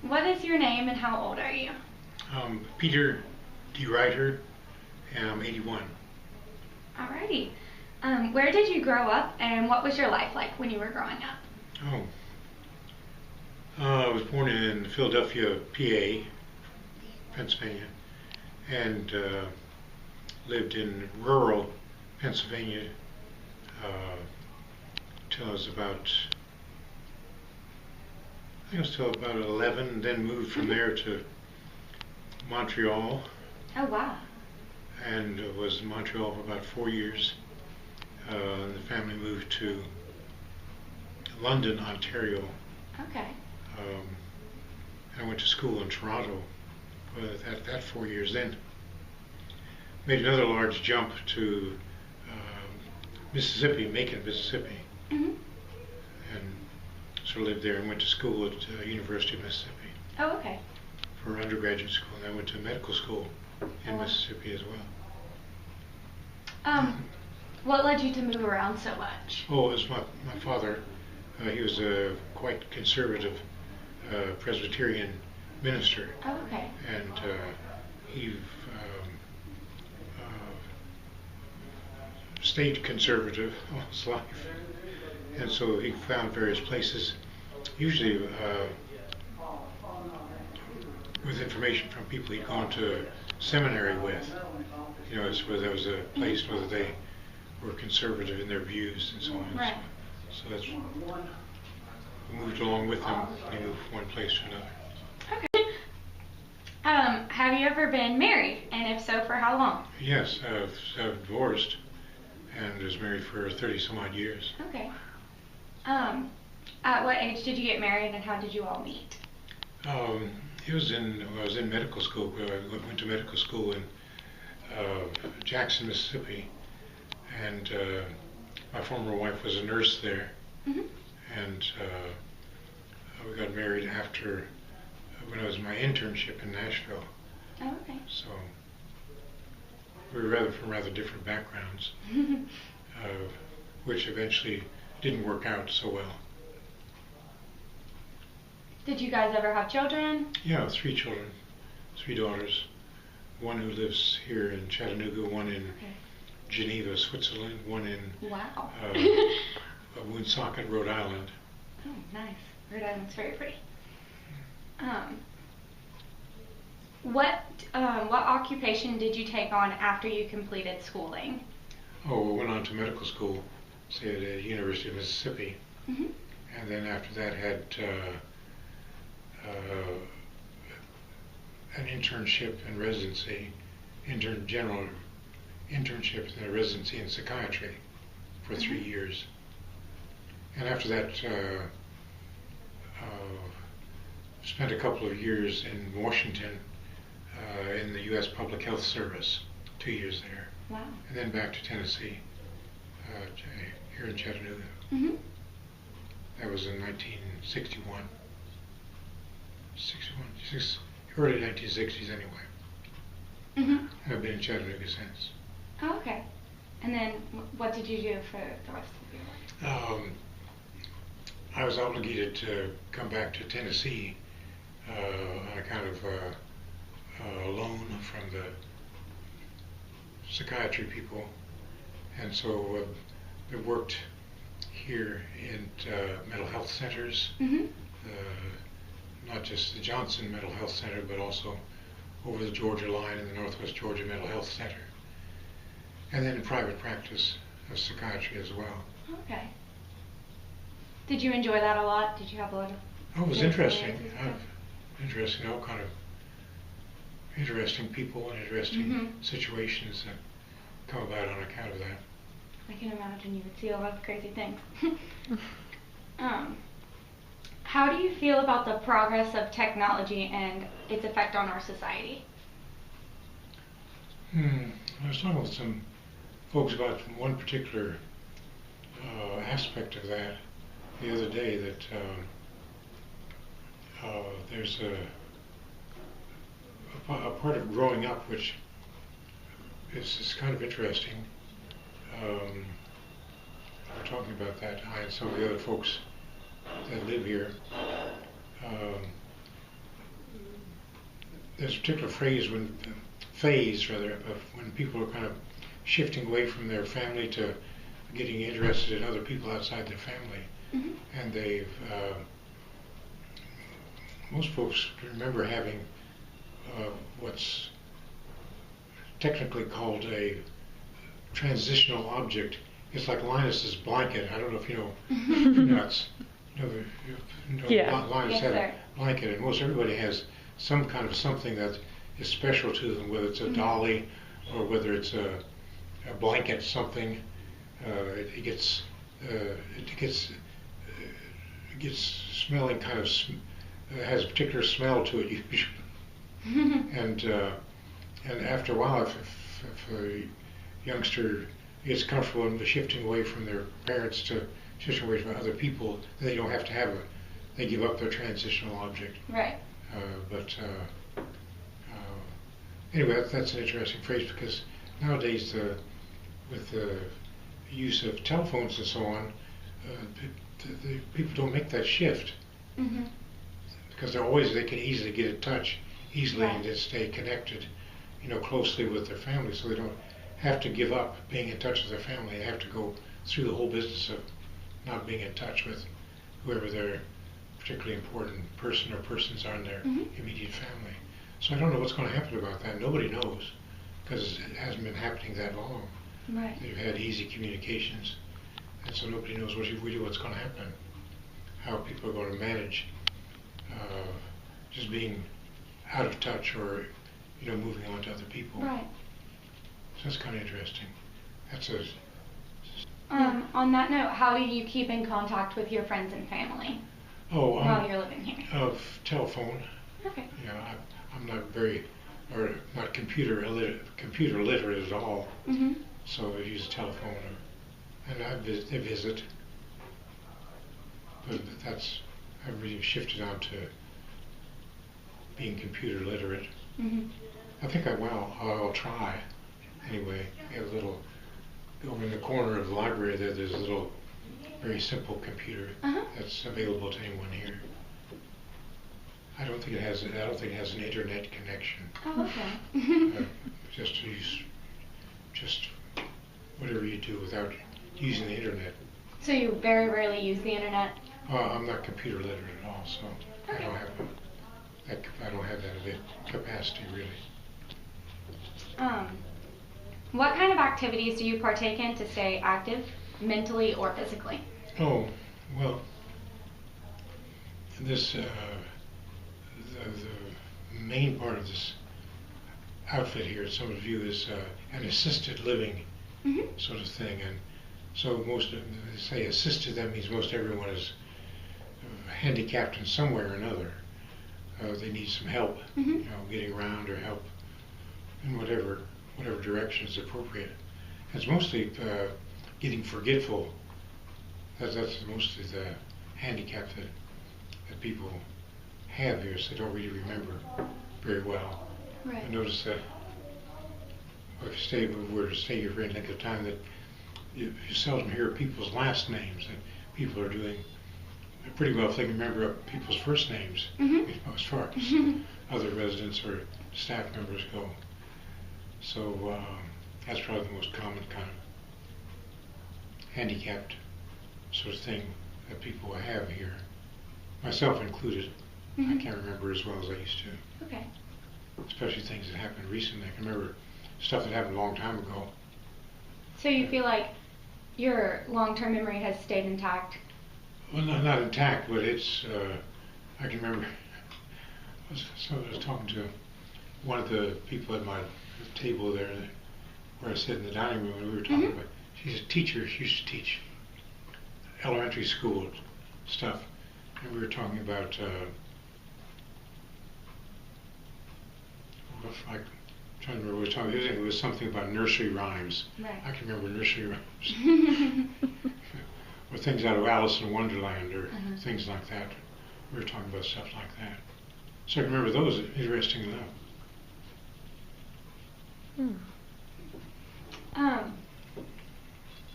What is your name and how old are you? Peter D. Reiter, and I'm 81. Alrighty. Where did you grow up and what was your life like when you were growing up? Oh, I was born in Philadelphia, PA, Pennsylvania, and lived in rural Pennsylvania till I was about, I think I was till about 11, then moved from there to Montreal, Oh wow. and was in Montreal for about 4 years. The family moved to London, Ontario. Okay. I went to school in Toronto for that 4 years. Then made another large jump to Mississippi, Macon, Mississippi, Mhm. and so lived there and went to school at University of Mississippi Oh okay. for undergraduate school. And I went to medical school in Oh, wow. Mississippi as well. What led you to move around so much? Oh, it was my father. He was a quite conservative Presbyterian minister, Oh okay. and he stayed conservative all his life. And so he found various places, usually with information from people he'd gone to seminary with. You know, where there was a place where they were conservative in their views and so on. Right. So that's, we moved along with him. He moved from one place to another. Okay. Have you ever been married? And if so, for how long? Yes, I've divorced and was married for 30 some odd years. Okay. At what age did you get married and how did you all meet? He was in, I was in medical school. I went to medical school in Jackson, Mississippi, and my former wife was a nurse there. Mm-hmm. And we got married after, when I was in my internship in Nashville. Oh, okay. So we were from rather different backgrounds, which eventually didn't work out so well. Did you guys ever have children? Yeah, 3 children, 3 daughters. One who lives here in Chattanooga, one in Geneva, Switzerland, one in Wow. Woonsocket, Rhode Island. Oh, nice. Rhode Island's very pretty. What occupation did you take on after you completed schooling? Oh, we went on to medical school, say at the University of Mississippi, Mm-hmm. and then after that had an internship and residency, general internship and a residency in psychiatry for 3 years. And after that, spent a couple of years in Washington in the U.S. Public Health Service, 2 years there. Wow. And then back to Tennessee, here in Chattanooga. Mm-hmm. That was in 1961. Early 1960s anyway. Mm-hmm. And I've been in Chattanooga since. Oh, okay. And then what did you do for the rest of your life? I was obligated to come back to Tennessee on a kind of loan from the psychiatry people, and so I worked here in mental health centers, Mm-hmm. not just the Johnson Mental Health Center, but also over the Georgia line in the Northwest Georgia Mental Health Center, and then in private practice of psychiatry as well. Okay. Did you enjoy that a lot? Did you have a lot of... Oh, it was good interesting. experiences? Interesting, all kind of interesting people and interesting Mhm. situations that come about on account of that. I can imagine you would see a lot of crazy things. How do you feel about the progress of technology and its effect on our society? I was talking with some folks about one particular aspect of that the other day, that there's a part of growing up which is kind of interesting. We're talking about that, I and some of the other folks that live here. there's a particular phase of when people are kind of shifting away from their family to getting interested in other people outside their family. Mm-hmm. And they've, most folks remember having what's technically called a transitional object. It's like Linus's blanket. I don't know if you know nuts. Yeah. Linus Yes, had sir. a blanket, and most everybody has some kind of something that is special to them, whether it's a dolly or whether it's a blanket something. It gets smelling kind of has a particular smell to it usually. And after a while, if a youngster gets comfortable in shifting away from their parents to shifting away from other people, they don't have to have they give up their transitional object. Right. Anyway, that's an interesting phrase, because nowadays with the use of telephones and so on, the people don't make that shift, Mm-hmm. because they can easily get in touch easily, Right. and just stay connected, closely with their family, so they don't have to give up being in touch with their family. They have to go through the whole business of not being in touch with whoever their particularly important person or persons are in their immediate family. So I don't know what's going to happen about that. Nobody knows, because it hasn't been happening that long. Right. They've had easy communications, and so nobody knows what's going to happen, how people are going to manage just being out of touch, or moving on to other people. Right. So that's kind of interesting. That's On that note, how do you keep in contact with your friends and family while you're living here? Of telephone. Okay. I'm not computer literate at all. Mm-hmm. So I use a telephone, and I visit. But I've really shifted on to being computer literate. Mm-hmm. I think I'll try. Anyway, we have a little, over in the corner of the library there's a little, very simple computer that's available to anyone here. I don't think it has an internet connection. Oh, okay. Just whatever you do without using the internet. So you very rarely use the internet? I'm not computer literate at all, so Okay. I don't have that capacity really. What kind of activities do you partake in to stay active, mentally or physically? Oh, well, this the main part of this outfit here, some of you, is an assisted living sort of thing, and so most of they say assisted. That means most everyone is handicapped in some way or another. They need some help, getting around, or help in whatever direction is appropriate. It's mostly getting forgetful. That's mostly the handicap that people have here, so they don't really remember very well. Right. I notice that if we were to stay here for any length of time, that you seldom hear people's last names, that people are doing pretty well if they can remember people's first names, as far as other residents or staff members go. So that's probably the most common kind of handicapped sort of thing that people have here, myself included. I can't remember as well as I used to. Okay. Especially things that happened recently. I can remember stuff that happened a long time ago. So you feel like your long-term memory has stayed intact? Well, not intact, but it's, I can remember, I was talking to one of the people at my table there, where I sit in the dining room, and we were talking about, she's a teacher, she used to teach elementary school stuff, and we were talking about, I'm trying to remember what we were talking about. It was something about nursery rhymes. Right. I can remember nursery rhymes. Or things out of Alice in Wonderland, or things like that. We were talking about stuff like that. So I can remember those, interesting enough.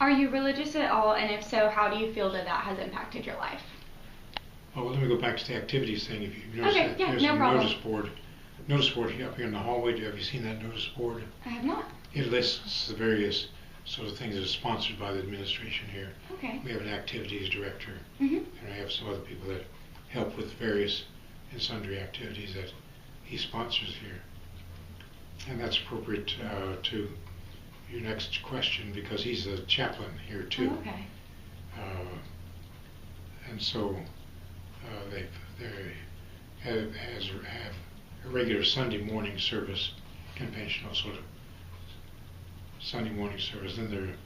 Are you religious at all, and if so, how do you feel that has impacted your life? Oh, well, let me go back to the activities thing. If you notice Okay, that yeah, there's no a problem. notice board notice board here up here in the hallway. Have you seen that notice board? I have not. It lists the various sort of things that are sponsored by the administration here. Okay. We have an activities director, Mm-hmm. and I have some other people that help with various and sundry activities that he sponsors here. And that's appropriate to your next question, because he's a chaplain here too. Oh, okay. And so they have a regular Sunday morning service, conventional sort of Sunday morning service. Then there are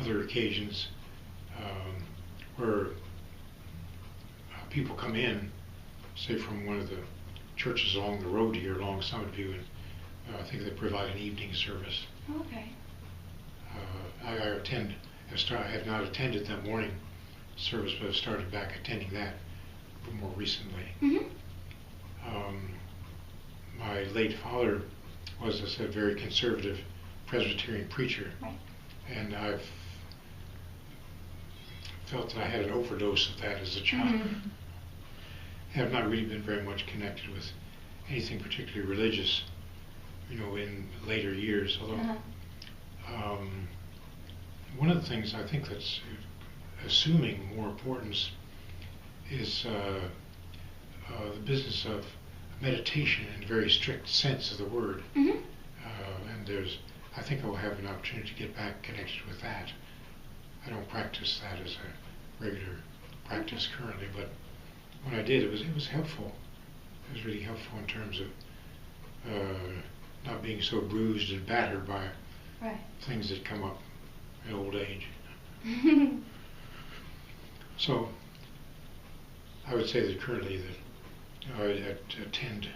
other occasions where people come in, say from one of the churches along the road here, along Summit View, and I think they provide an evening service. Oh, okay. I have not attended that morning service, but I've started back attending that more recently. Mm-hmm. My late father was, as I said, a very conservative Presbyterian preacher, Right. and I've felt that I had an overdose of that as a child. Mm-hmm. I have not really been very much connected with anything particularly religious, in later years, although Uh-huh. One of the things I think that's assuming more importance is the business of meditation in a very strict sense of the word. Mm-hmm. And I think I will have an opportunity to get back connected with that. I don't practice that as a regular practice currently, but when I did, it was helpful. It was really helpful in terms of not being so bruised and battered by Right. things that come up in old age. So I would say that currently that I attend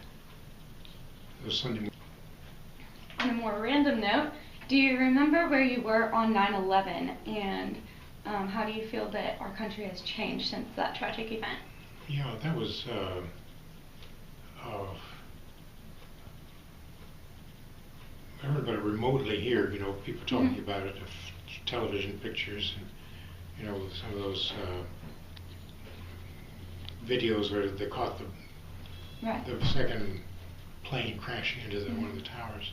the Sunday morning. On a more random note, do you remember where you were on 9/11, and how do you feel that our country has changed since that tragic event? Yeah, that was I heard about it remotely here, people talking about it, television pictures, and some of those videos where they caught Right. the second plane crashing into one of the towers.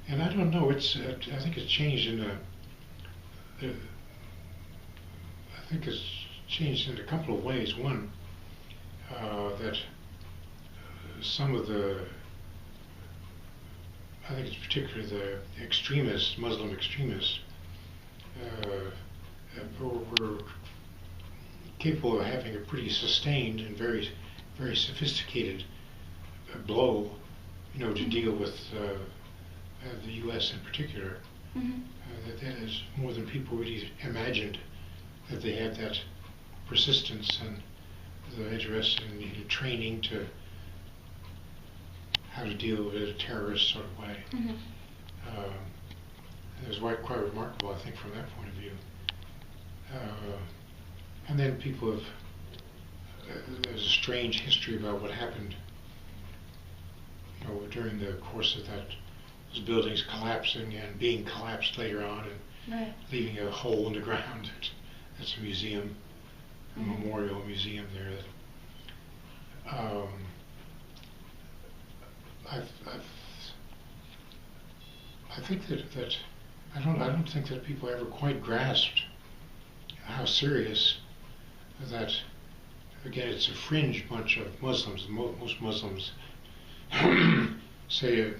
And I don't know, I think it's changed in a couple of ways. One, that some of I think it's particularly the extremists, Muslim extremists, were capable of having a pretty sustained and very, very sophisticated blow, to deal with the U.S. in particular. Mm-hmm. That is more than people really imagined, that they had that persistence and the interest in training to how to deal with it in a terrorist sort of way. Mm-hmm. It was quite remarkable, I think, from that point of view. And then people have, there's a strange history about what happened, during the course of those buildings collapsing and being collapsed later on, and Right. leaving a hole in the ground. That's a museum, a Mm-hmm. memorial museum there. I think that I don't think that people ever quite grasped how serious that. Again, it's a fringe bunch of Muslims. Most Muslims say,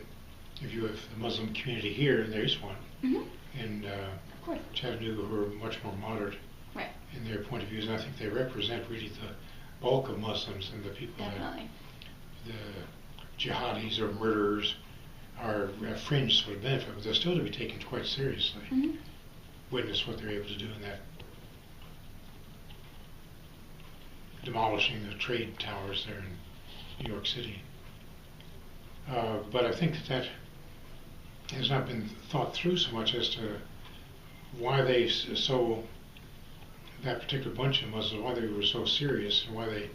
if you have the Muslim community here, and there is one Mm-hmm. in Of course. Chattanooga, who are much more moderate Right. in their point of views, and I think they represent really the bulk of Muslims, and the people Definitely. that the jihadis or murderers are a fringe sort of benefit, but they're still to be taken quite seriously. Mm-hmm. Witness what they're able to do in that demolishing the trade towers there in New York City. But I think that has not been thought through so much as to why that particular bunch of Muslims, why they were so serious and why they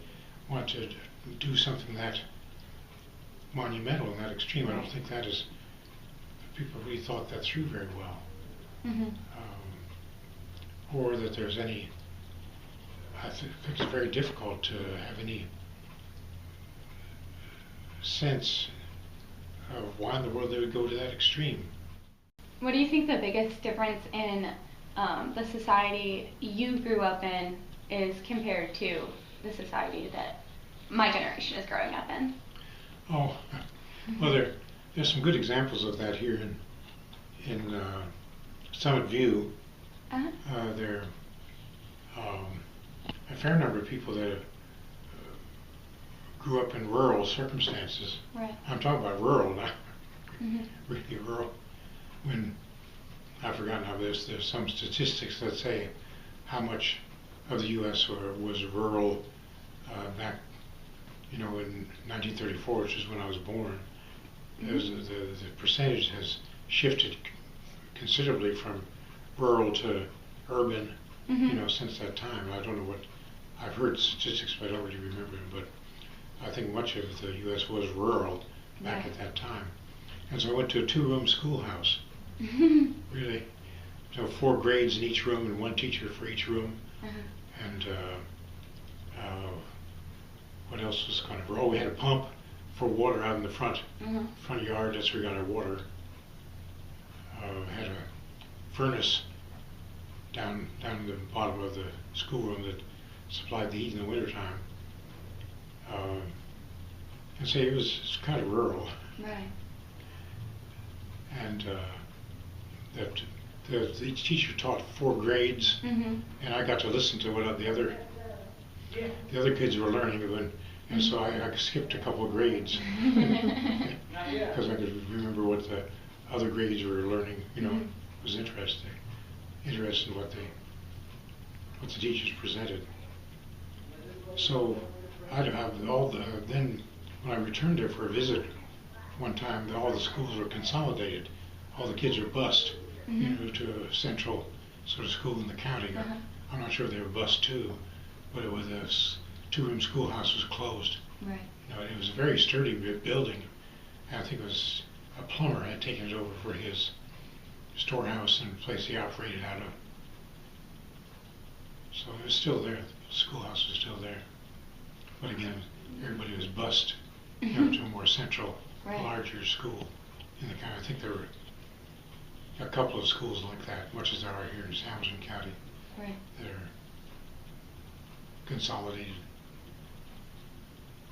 wanted to do something that monumental and that extreme. I don't think people really thought that through very well. Mm-hmm. Or that there's any, I think it's very difficult to have any sense why in the world they would go to that extreme. What do you think the biggest difference in the society you grew up in is compared to the society that my generation is growing up in? Oh, well, there's some good examples of that here in Summit View. There are a fair number of people that grew up in rural circumstances. Right. I'm talking about rural, not really rural. When I've forgotten how there's some statistics that say how much of the U.S. was rural back, in 1934, which is when I was born. The percentage has shifted considerably from rural to urban, since that time. I don't know what, I've heard statistics, but I don't really remember them, but I think much of the U.S. was rural back at that time. And so I went to a 2-room schoolhouse. Really. So 4 grades in each room and 1 teacher for each room. And what else was kind of rural? We had a pump for water out in the front yard. That's where we got our water. Had a furnace down in the bottom of the schoolroom that supplied the heat in the wintertime. And so it was kind of rural. Right. And each teacher taught 4 grades, and I got to listen to what the other kids were learning, and so I skipped a couple of grades because I could remember what the other grades were learning. It was interesting what the teachers presented. So I'd have then when I returned there for a visit one time, all the schools were consolidated. All the kids were bused, to a central sort of school in the county. I'm not sure if they were bused too, but it was a 2-room schoolhouse was closed. Right. It was a very sturdy building. I think it was a plumber had taken it over for his storehouse and place he operated out of. So it was still there. The schoolhouse was still there. But again, everybody was bused, to a more central, larger school in the county. I think there were a couple of schools like that, much as there are here in Hamilton County. Right. That are consolidated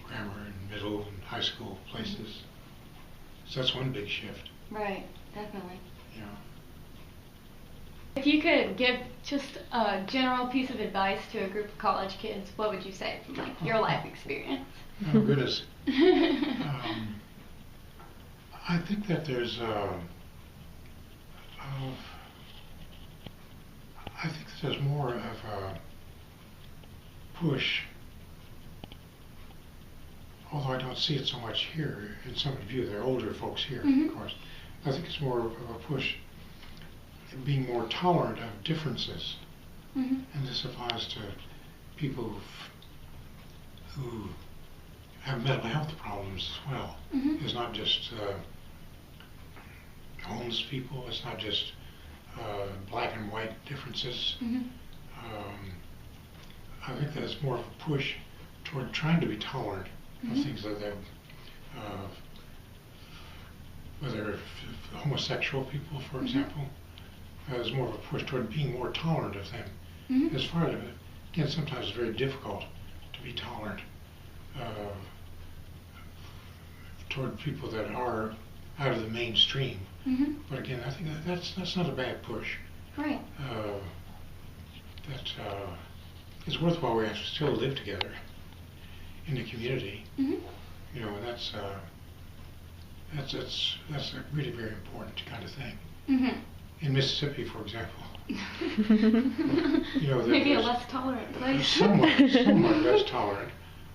grammar and middle and high school places. So that's one big shift. Right, definitely. Yeah. If you could give just a general piece of advice to a group of college kids, what would you say from your life experience? Oh goodness. I think that there's more of a push, although I don't see it so much here in Summit View. There are older folks here, of course. I think it's more of a push in being more tolerant of differences. And this applies to people who have mental health problems as well. It's not just homeless people, it's not just black and white differences. I think there's more of a push toward trying to be tolerant of things like that. Whether homosexual people, for example, there's more of a push toward being more tolerant of them. As far as, again, sometimes it's very difficult to be tolerant toward people that are out of the mainstream. But again, I think that's not a bad push. Right. It's worthwhile. We have to still live together in the community. And that's really very important kind of thing. In Mississippi, for example, maybe a less tolerant place. somewhat less tolerant.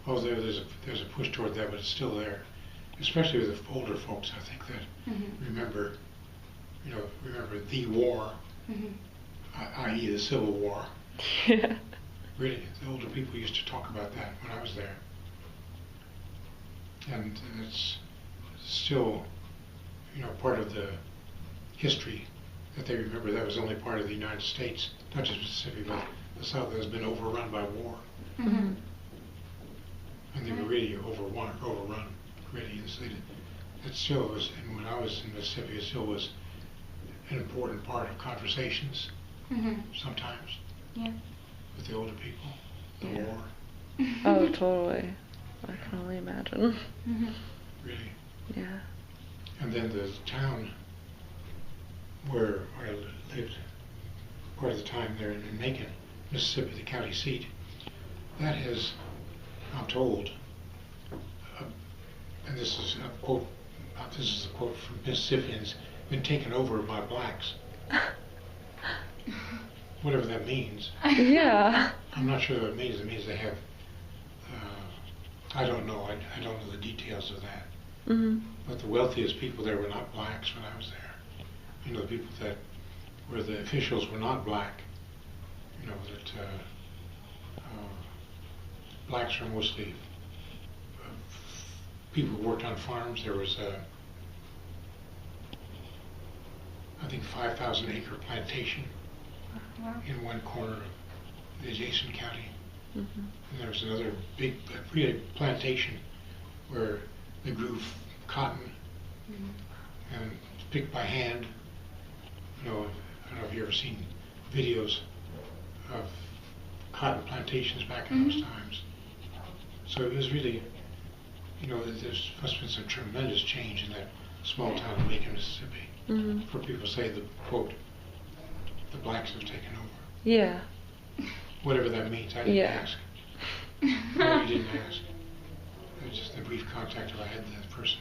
Although there's a push toward that, but it's still there. Especially with the older folks, I think that remember the war, i.e. the Civil War. Yeah. Really, the older people used to talk about that when I was there. And it's still, part of the history that they remember. That was only part of the United States, not just Mississippi, but the South that has been overrun by war. And they were really overrun, really. it still was, and when I was in Mississippi, it still was an important part of conversations sometimes Yeah. with the older people, the Yeah. war, Oh, totally. I can only imagine. really. Yeah. And then the town where I lived part of the time there in Macon, Mississippi, the county seat, that has, I'm told, and this is a quote from Mississippians, been taken over by blacks. Whatever that means. Yeah. I'm not sure what it means. It means they have, I don't know. I don't know the details of that. But the wealthiest people there were not blacks when I was there. You know, the people that where the officials were not black. You know, that blacks were mostly people who worked on farms. There was I think 5,000 acre plantation in one corner of the adjacent county. And there was another big, really plantation where they grew cotton and picked by hand. You know, I don't know if you've ever seen videos of cotton plantations back in those times. So it was really, you know, there's must have been some tremendous change in that small town of Macon, Mississippi. For people to say the quote, the blacks have taken over. Yeah. Whatever that means, I didn't ask. No, you didn't ask. It was just the brief contact I had with that person.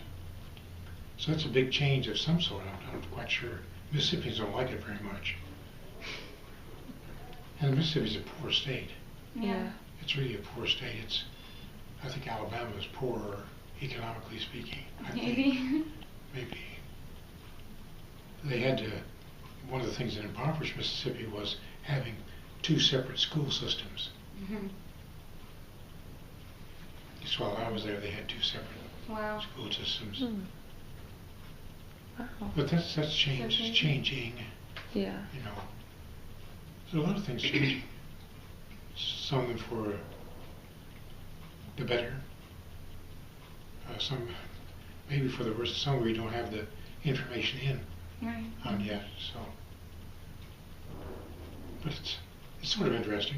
So that's a big change of some sort. I'm not quite sure. Mississippians don't like it very much. And Mississippi's a poor state. Yeah. It's really a poor state. It's, I think Alabama is poorer, economically speaking. I Maybe. think. Maybe. They had to, one of the things that impoverished Mississippi was having two separate school systems. Just while I was there, they had two separate school systems. Wow. But that's changed. It's changing. Yeah. You know, there's a lot of things changing. Some of them for the better. Some maybe for the worse. Some where you don't have the information on yet. So, but it's sort of interesting.